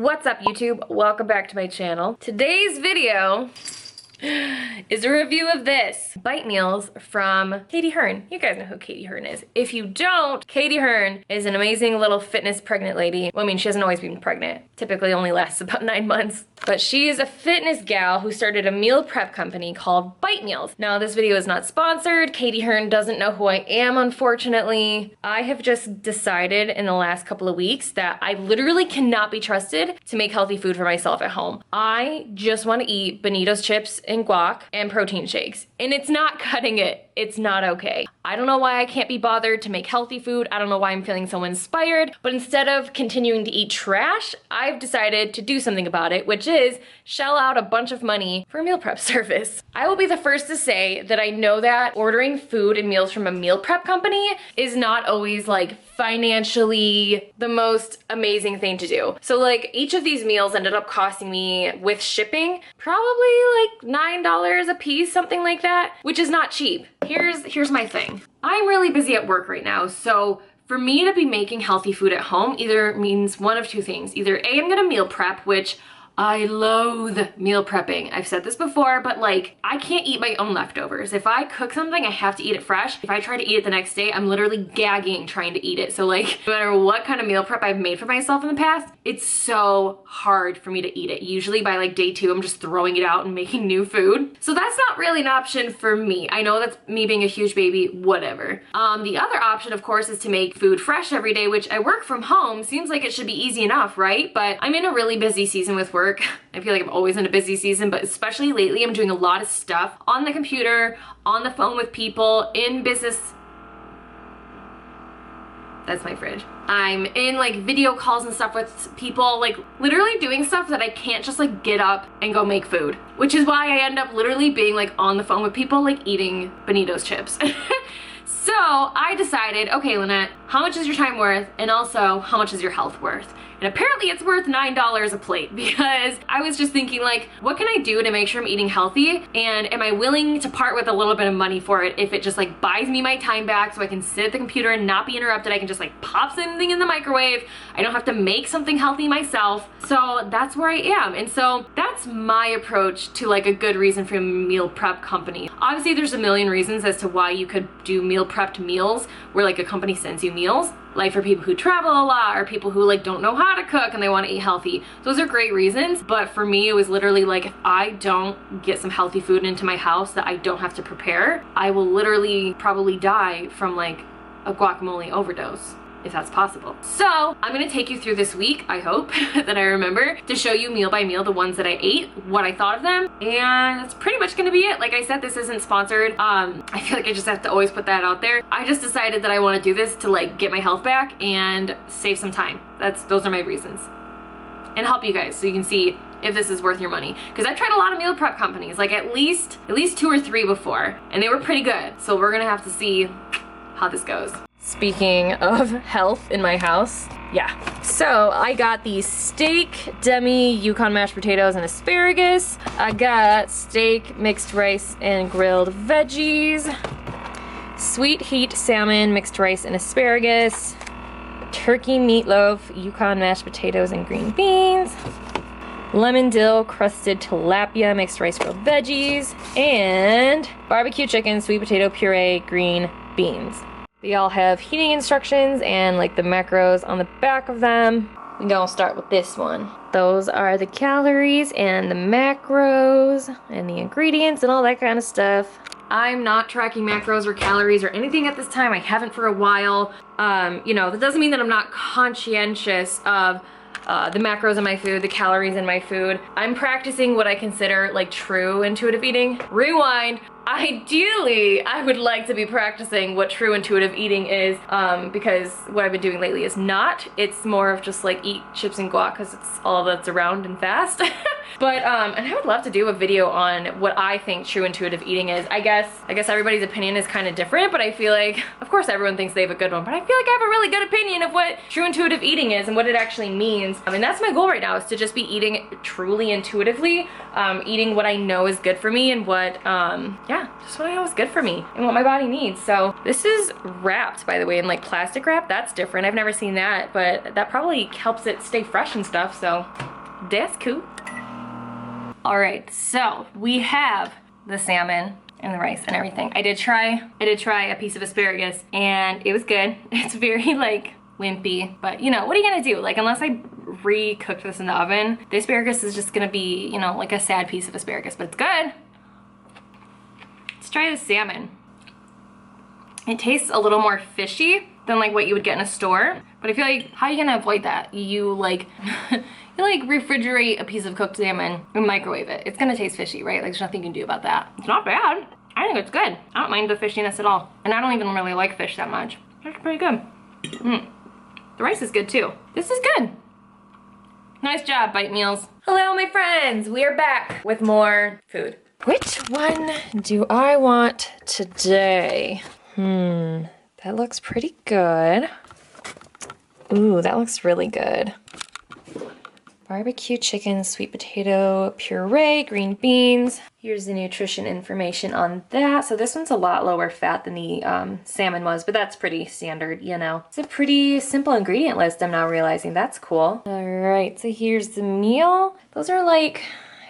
What's up, YouTube? Welcome back to my channel. Today's video is a review of this. Bite meals from Katy Hearn. You guys know who Katy Hearn is. If you don't, Katy Hearn is an amazing little fitness pregnant lady. Well, I mean, she hasn't always been pregnant. Typically only lasts about 9 months. But she is a fitness gal who started a meal prep company called Bite Meals. Now, this video is not sponsored. Katy Hearn doesn't know who I am, unfortunately. I have just decided in the last couple of weeks that I literally cannot be trusted to make healthy food for myself at home. I just want to eat Bonito's chips and guac and protein shakes. And it's not cutting it. It's not okay. I don't know why I can't be bothered to make healthy food. I don't know why I'm feeling so inspired. But instead of continuing to eat trash, I've decided to do something about it, which is shell out a bunch of money for a meal prep service. I will be the first to say that I know that ordering food and meals from a meal prep company is not always like financially the most amazing thing to do. So like each of these meals ended up costing me with shipping probably like $9 a piece, something like that, which is not cheap. Here's my thing. I'm really busy at work right now, so for me to be making healthy food at home either means one of two things. Either A, I'm gonna meal prep, which I loathe meal prepping. I've said this before, but like, I can't eat my own leftovers. If I cook something, I have to eat it fresh. If I try to eat it the next day, I'm literally gagging trying to eat it. So like, no matter what kind of meal prep I've made for myself in the past, it's so hard for me to eat it. Usually by like day 2, I'm just throwing it out and making new food. So that's not really an option for me. I know that's me being a huge baby, whatever. The other option, of course, is to make food fresh every day, which I work from home. Seems like it should be easy enough, right? But I'm in a really busy season with work. I feel like I'm always in a busy season, but especially lately, I'm doing a lot of stuff on the computer, on the phone with people, in business. That's my fridge. I'm in like video calls and stuff with people, like literally doing stuff that I can't just like get up and go make food, which is why I end up literally being like on the phone with people, like eating Bonito's chips. So I decided, okay, Lynette, how much is your time worth? And also, how much is your health worth? And apparently it's worth $9 a plate, because I was just thinking like, what can I do to make sure I'm eating healthy? And am I willing to part with a little bit of money for it if it just like buys me my time back so I can sit at the computer and not be interrupted? I can just like pop something in the microwave. I don't have to make something healthy myself. So that's where I am. And so that's my approach to like a good reason for a meal prep company. Obviously there's a million reasons as to why you could do meal prepped meals where like a company sends you meals. Like for people who travel a lot or people who like don't know how to cook and they want to eat healthy. Those are great reasons, but for me it was literally like, if I don't get some healthy food into my house that I don't have to prepare, I will literally probably die from like a guacamole overdose, if that's possible. So I'm gonna take you through this week, I hope that I remember, to show you meal by meal the ones that I ate, what I thought of them, and that's pretty much gonna be it. Like I said, this isn't sponsored. I feel like I just have to always put that out there. I just decided that I want to do this to like get my health back and save some time. Those are my reasons. And help you guys so you can see if this is worth your money. Because I've tried a lot of meal prep companies, like at least 2 or 3 before, and they were pretty good. So we're gonna have to see how this goes. Speaking of health in my house, yeah. So I got the steak, demi, Yukon mashed potatoes, and asparagus. I got steak, mixed rice, and grilled veggies. Sweet heat salmon, mixed rice, and asparagus. Turkey meatloaf, Yukon mashed potatoes, and green beans. Lemon dill, crusted tilapia, mixed rice, grilled veggies. And barbecue chicken, sweet potato puree, green beans. They all have heating instructions and like the macros on the back of them. We're gonna start with this one. Those are the calories and the macros and the ingredients and all that kind of stuff. I'm not tracking macros or calories or anything at this time. I haven't for a while. You know, that doesn't mean that I'm not conscientious of the macros in my food, the calories in my food. I'm practicing what I consider like true intuitive eating. Rewind. Ideally, I would like to be practicing what true intuitive eating is, because what I've been doing lately is not. It's more of just like eat chips and guac because it's all that's around and fast. But, and I would love to do a video on what I think true intuitive eating is. I guess everybody's opinion is kind of different, but I feel like, of course everyone thinks they have a good one, but I feel like I have a really good opinion of what true intuitive eating is and what it actually means. I mean, that's my goal right now, is to just be eating truly intuitively, eating what I know is good for me and what, yeah, just what I know is good for me and what my body needs. So this is wrapped, by the way, in like plastic wrap. That's different. I've never seen that, but that probably helps it stay fresh and stuff, so That's cool. All right, so we have the salmon and the rice and everything. I did try a piece of asparagus and it was good. It's very like wimpy, but you know, what are you gonna do? Like, unless I re-cooked this in the oven, the asparagus is just gonna be, you know, like a sad piece of asparagus, but it's good. Let's try the salmon. It tastes a little more fishy than like what you would get in a store, but I feel like, how are you gonna avoid that? You like, you like refrigerate a piece of cooked salmon and microwave it. It's gonna taste fishy, right? Like, there's nothing you can do about that. It's not bad. I think it's good. I don't mind the fishiness at all. And I don't even really like fish that much. It's pretty good. The rice is good too. This is good. Nice job, Bite Meals. Hello, my friends. We are back with more food. Which one do I want today? That looks pretty good. Ooh, that looks really good. Barbecue chicken, sweet potato puree, green beans. Here's the nutrition information on that. So this one's a lot lower fat than the salmon was, but that's pretty standard, you know. It's a pretty simple ingredient list, I'm now realizing. That's cool. All right, so here's the meal. Those are like,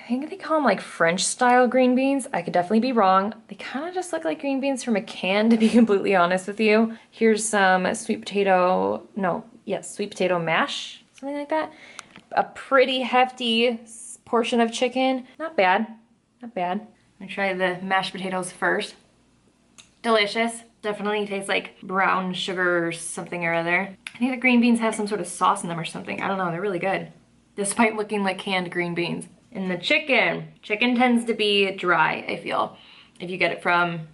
I think they call them like French style green beans. I could definitely be wrong. They kind of just look like green beans from a can, to be completely honest with you. Here's some sweet potato mash, something like that. A pretty hefty portion of chicken. Not bad, not bad. I'm gonna try the mashed potatoes first. Delicious. Definitely tastes like brown sugar or something or other. I think the green beans have some sort of sauce in them or something. I don't know, they're really good. Despite looking like canned green beans. And the chicken. Chicken tends to be dry, I feel, if you get it from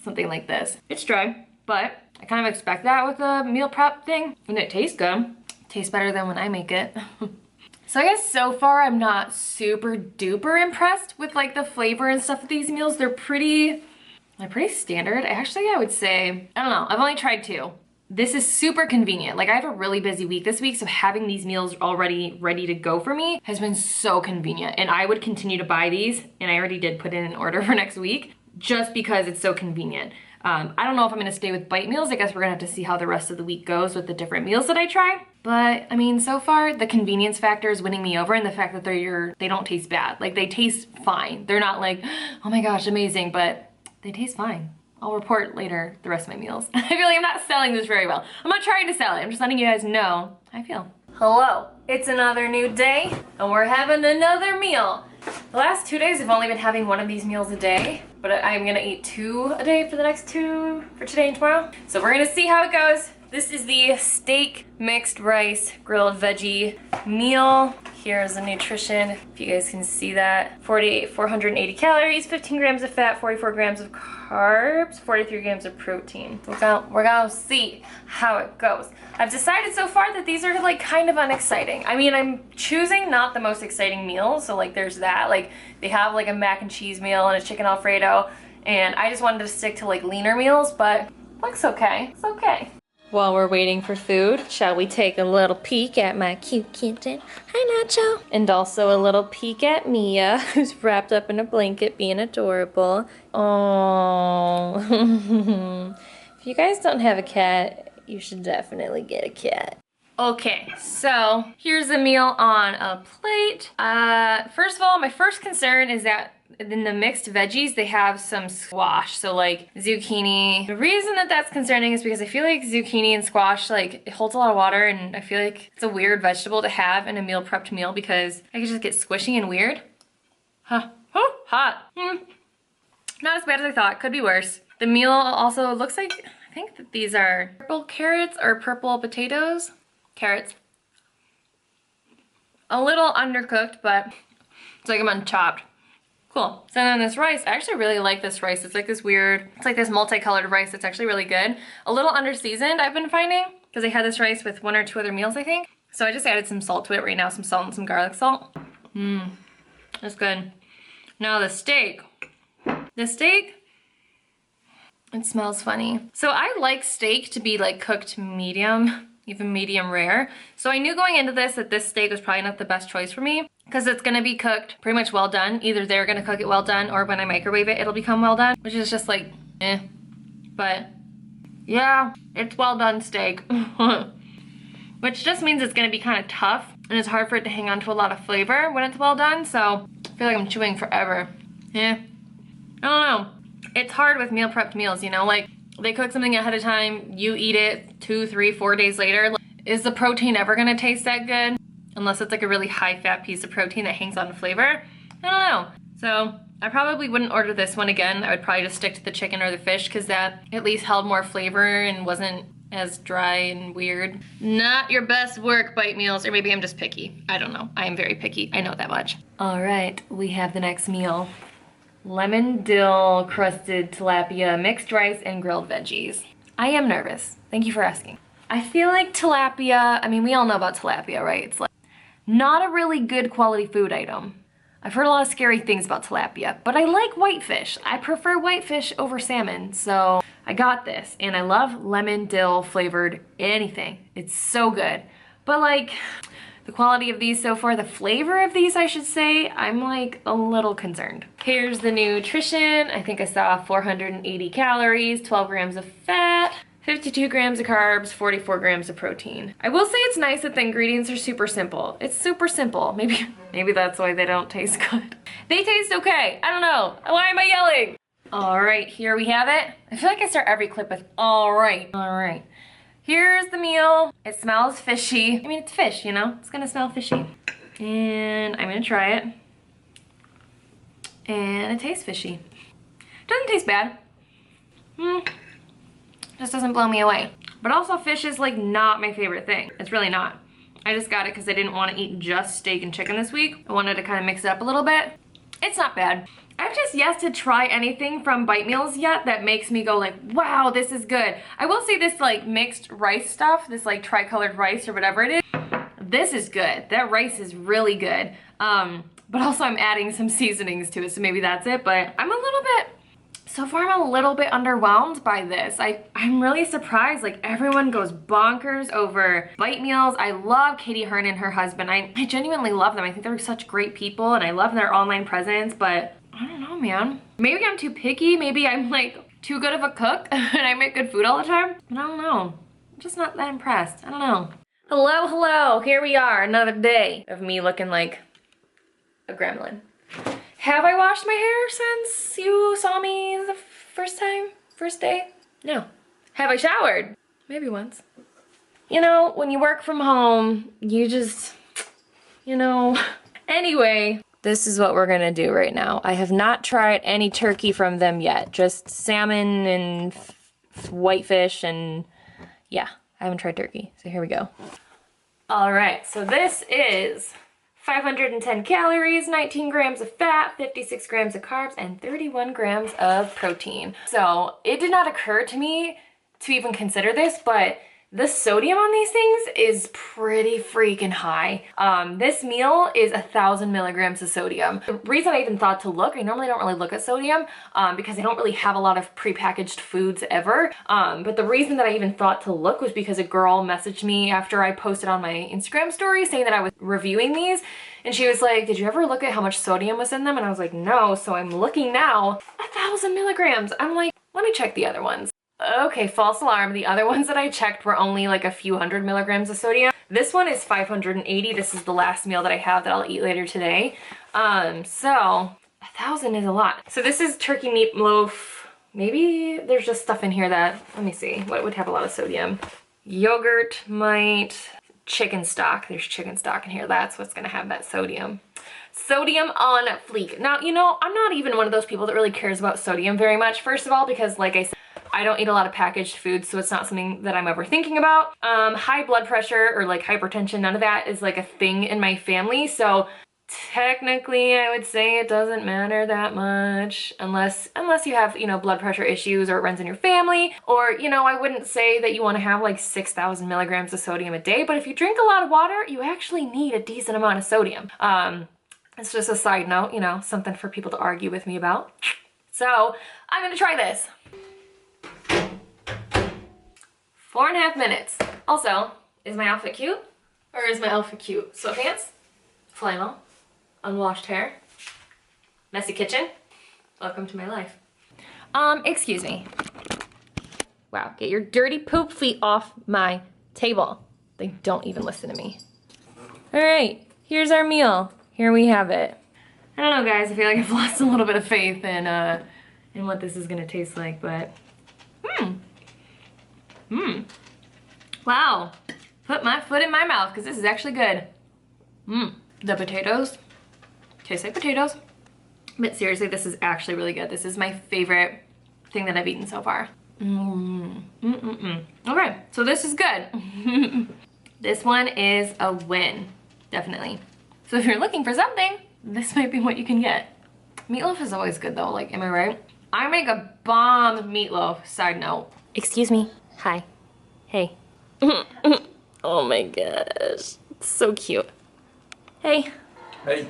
something like this. It's dry, but I kind of expect that with a meal prep thing. And it tastes good. It tastes better than when I make it. So I guess so far I'm not super duper impressed with like the flavor and stuff of these meals. They're pretty standard. Actually, I would say, I don't know, I've only tried 2. This is super convenient. Like, I have a really busy week this week, so having these meals already ready to go for me has been so convenient. And I would continue to buy these, and I already did put in an order for next week, just because it's so convenient. I don't know if I'm gonna stay with Bite Meals. I guess we're gonna have to see how the rest of the week goes with the different meals that I try. But I mean, so far the convenience factor is winning me over, and the fact that they don't taste bad. Like, they taste fine. They're not like, oh my gosh, amazing, but they taste fine. I'll report later the rest of my meals. I feel like I'm not selling this very well. I'm not trying to sell it. I'm just letting you guys know how I feel. Hello, it's another new day, and we're having another meal. The last 2 days I've only been having one of these meals a day, but I'm gonna eat 2 a day for the next 2, for today and tomorrow. So we're gonna see how it goes. This is the steak, mixed rice, grilled veggie meal. Here's the nutrition, if you guys can see that. 480 calories, 15 grams of fat, 44 grams of carbs, 43 grams of protein. We're gonna see how it goes. I've decided so far that these are like kind of unexciting. I mean, I'm choosing not the most exciting meals, so like there's that. Like, they have like a mac and cheese meal and a chicken Alfredo, and I just wanted to stick to like leaner meals, but looks okay, it's okay. While we're waiting for food, shall we take a little peek at my cute kitten? Hi, Nacho. And also a little peek at Mia, who's wrapped up in a blanket being adorable. Oh. If you guys don't have a cat, you should definitely get a cat. Okay, so here's a meal on a plate. First of all, my first concern is that in the mixed veggies, they have some squash, so like zucchini. The reason that that's concerning is because I feel like zucchini and squash, like, it holds a lot of water, and I feel like it's a weird vegetable to have in a meal prepped meal because I could just get squishy and weird. Huh. Oh, hot. Not as bad as I thought. Could be worse. The meal also looks like, I think that these are purple carrots or purple potatoes. Carrots. A little undercooked, but it's like I'm unchopped. Cool. So then this rice, I actually really like this rice. It's like this weird, it's like this multicolored rice. It's actually really good. A little under-seasoned, I've been finding, because I had this rice with 1 or 2 other meals, I think. So I just added some salt to it right now, some salt and some garlic salt. That's good. Now the steak. The steak, it smells funny. So I like steak to be like cooked medium, even medium rare. So I knew going into this that this steak was probably not the best choice for me, because it's gonna be cooked pretty much well done. Either they're gonna cook it well done, or when I microwave it, it'll become well done, which is just like, eh. But yeah, it's well done steak. Which just means it's gonna be kind of tough and it's hard for it to hang on to a lot of flavor when it's well done, so I feel like I'm chewing forever. Yeah, I don't know. It's hard with meal prepped meals, you know, like they cook something ahead of time, you eat it 2, 3, 4 days later. Like, is the protein ever gonna taste that good? Unless it's like a really high fat piece of protein that hangs on to flavor. I don't know. So I probably wouldn't order this one again. I would probably just stick to the chicken or the fish because that at least held more flavor and wasn't as dry and weird. Not your best work, Bite Meals, or maybe I'm just picky. I don't know. I am very picky. I know that much. All right, we have the next meal. Lemon dill crusted tilapia, mixed rice, and grilled veggies. I am nervous. Thank you for asking. I feel like tilapia, I mean, we all know about tilapia, right? It's like not a really good quality food item. I've heard a lot of scary things about tilapia, but I like whitefish. I prefer whitefish over salmon, so I got this, and I love lemon dill flavored anything. It's so good. But like, the quality of these so far, the flavor of these, I should say, I'm like a little concerned. Here's the nutrition. I think I saw 480 calories, 12 grams of fat, 52 grams of carbs, 44 grams of protein. I will say it's nice that the ingredients are super simple. It's super simple. Maybe that's why they don't taste good. They taste okay. I don't know. Why am I yelling? All right, here we have it. I feel like I start every clip with all right. All right. Here's the meal. It smells fishy. I mean, it's fish, you know? It's gonna smell fishy. And I'm gonna try it. And it tastes fishy. Doesn't taste bad. Just doesn't blow me away. But also fish is like not my favorite thing. It's really not. I just got it because I didn't want to eat just steak and chicken this week. I wanted to kind of mix it up a little bit. It's not bad. I've just yet to try anything from Bite Meals yet that makes me go like, wow, this is good. I will say this like mixed rice stuff, this like tricolored rice or whatever it is, this is good. That rice is really good. But also I'm adding some seasonings to it, so maybe that's it. But so far I'm a little bit underwhelmed by this. I'm really surprised, like everyone goes bonkers over Bite Meals. I love Katy Hearn and her husband. I genuinely love them. I think they're such great people and I love their online presence, but I don't know, man. Maybe I'm too picky. Maybe I'm like too good of a cook and I make good food all the time. I don't know. I'm just not that impressed. I don't know. Hello, hello. Here we are, another day of me looking like a gremlin. Have I washed my hair since you saw me the first day? No. Have I showered? Maybe once. You know, when you work from home, you just, you know. Anyway, this is what we're gonna do right now. I have not tried any turkey from them yet. Just salmon and whitefish and yeah, I haven't tried turkey. So here we go. All right, so this is 510 calories, 19 grams of fat, 56 grams of carbs, and 31 grams of protein. So it did not occur to me to even consider this, but the sodium on these things is pretty freaking high. This meal is 1,000 milligrams of sodium. The reason I even thought to look, I normally don't really look at sodium because I don't really have a lot of prepackaged foods ever. But the reason that I even thought to look was because a girl messaged me after I posted on my Instagram story saying that I was reviewing these. And she was like, did you ever look at how much sodium was in them? And I was like, no. So I'm looking now, 1,000 milligrams. I'm like, let me check the other ones. Okay, false alarm. The other ones that I checked were only like a few hundred milligrams of sodium. This one is 580. This is the last meal that I have that I'll eat later today. So 1,000 is a lot. So this is turkey meatloaf. Maybe there's just stuff in here that, let me see, what would have a lot of sodium? Yogurt might, chicken stock. There's chicken stock in here. That's what's gonna have that sodium. Sodium on fleek. Now, you know, I'm not even one of those people that really cares about sodium very much. First of all, because like I said, I don't eat a lot of packaged food, so it's not something that I'm ever thinking about. High blood pressure or like hypertension, none of that is like a thing in my family. So technically I would say it doesn't matter that much unless you have, you know, blood pressure issues or it runs in your family. Or, you know, I wouldn't say that you want to have like 6,000 milligrams of sodium a day, but if you drink a lot of water, you actually need a decent amount of sodium. It's just a side note, you know, something for people to argue with me about. So I'm gonna try this. 4.5 minutes. Also, is my outfit cute? Or is my outfit cute? Sweatpants, flannel, unwashed hair, messy kitchen. Welcome to my life. Excuse me. Wow, get your dirty poop feet off my table. They don't even listen to me. All right, here's our meal. Here we have it. I don't know, guys. I feel like I've lost a little bit of faith in what this is gonna taste like, but wow. Put my foot in my mouth because this is actually good. The potatoes taste like potatoes, but seriously, this is actually really good. This is my favorite thing that I've eaten so far. Okay, so this is good. This one is a win, definitely. So if you're looking for something, this might be what you can get. Meatloaf is always good though, like, am I right? I make a bomb meatloaf, side note. Excuse me, hi, hey. Oh my gosh, it's so cute. Hey. Hey.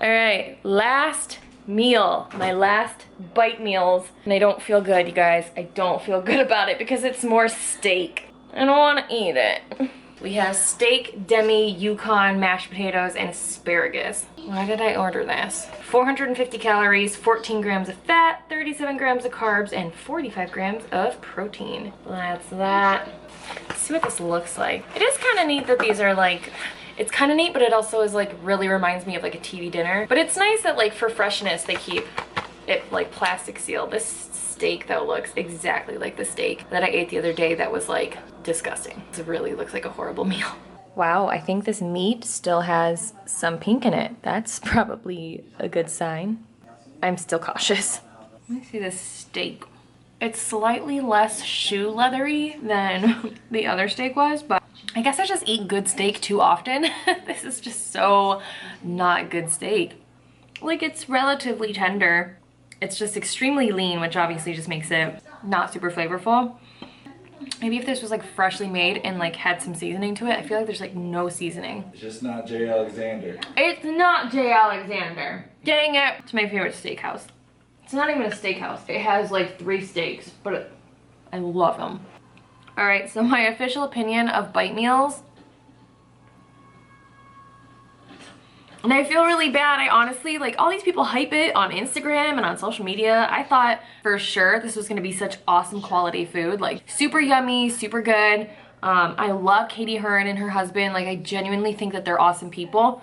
All right, last meal, my last bite meals. And I don't feel good, you guys. I don't feel good about it because it's more steak. I don't want to eat it. We have steak, demi, Yukon, mashed potatoes, and asparagus. Why did I order this? 450 calories, 14 grams of fat, 37 grams of carbs, and 45 grams of protein. That's that. Let's see what this looks like. It is kind of neat that these are like, it's kind of neat, but it also is like really reminds me of like a TV dinner. But it's nice that like for freshness, they keep it like plastic sealed. This steak though looks exactly like the steak that I ate the other day that was like disgusting. It really looks like a horrible meal. Wow, I think this meat still has some pink in it. That's probably a good sign. I'm still cautious. Let me see this steak. It's slightly less shoe leathery than the other steak was, but I guess I just eat good steak too often. This is just so not good steak. Like, it's relatively tender. It's just extremely lean, which obviously just makes it not super flavorful. Maybe if this was like freshly made and like had some seasoning to it, I feel like there's like no seasoning. It's just not J. Alexander. It's not J. Alexander. Dang it. It's my favorite steakhouse. It's not even a steakhouse. It has like 3 steaks, but I love them. All right, so my official opinion of bite meals. And I feel really bad. I honestly, like, all these people hype it on Instagram and on social media. I thought for sure this was gonna be such awesome quality food. Like, super yummy, super good. I love Katy Hearn and her husband. Like, I genuinely think that they're awesome people.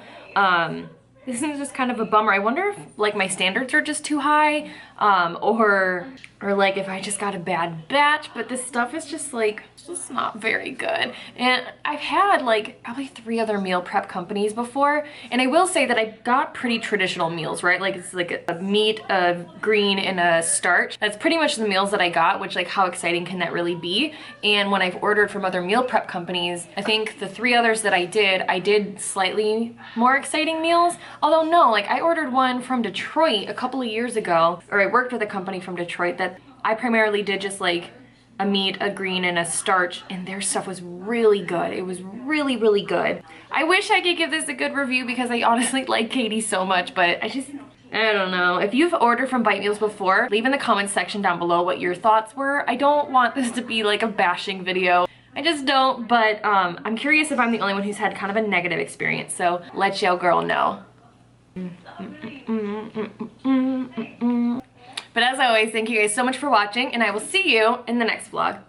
This is just kind of a bummer. I wonder if, like, my standards are just too high, or like if I just got a bad batch, but this stuff is just like, it's just not very good. And I've had like probably 3 other meal prep companies before, and I will say that I got pretty traditional meals, right? Like, it's like a meat, a green, and a starch. That's pretty much the meals that I got, which, like, how exciting can that really be? And when I've ordered from other meal prep companies, I think the 3 others that I did slightly more exciting meals. Although no, like, I ordered one from Detroit a couple of years ago, or I worked with a company from Detroit that I primarily did just like a meat, a green, and a starch, and their stuff was really good. It was really, really good. I wish I could give this a good review because I honestly like Katy so much, but I don't know. If you've ordered from Bite Meals before, leave in the comments section down below what your thoughts were. I don't want this to be like a bashing video. I just don't, but I'm curious if I'm the only one who's had kind of a negative experience, so let your girl know. But as always, thank you guys so much for watching, and I will see you in the next vlog.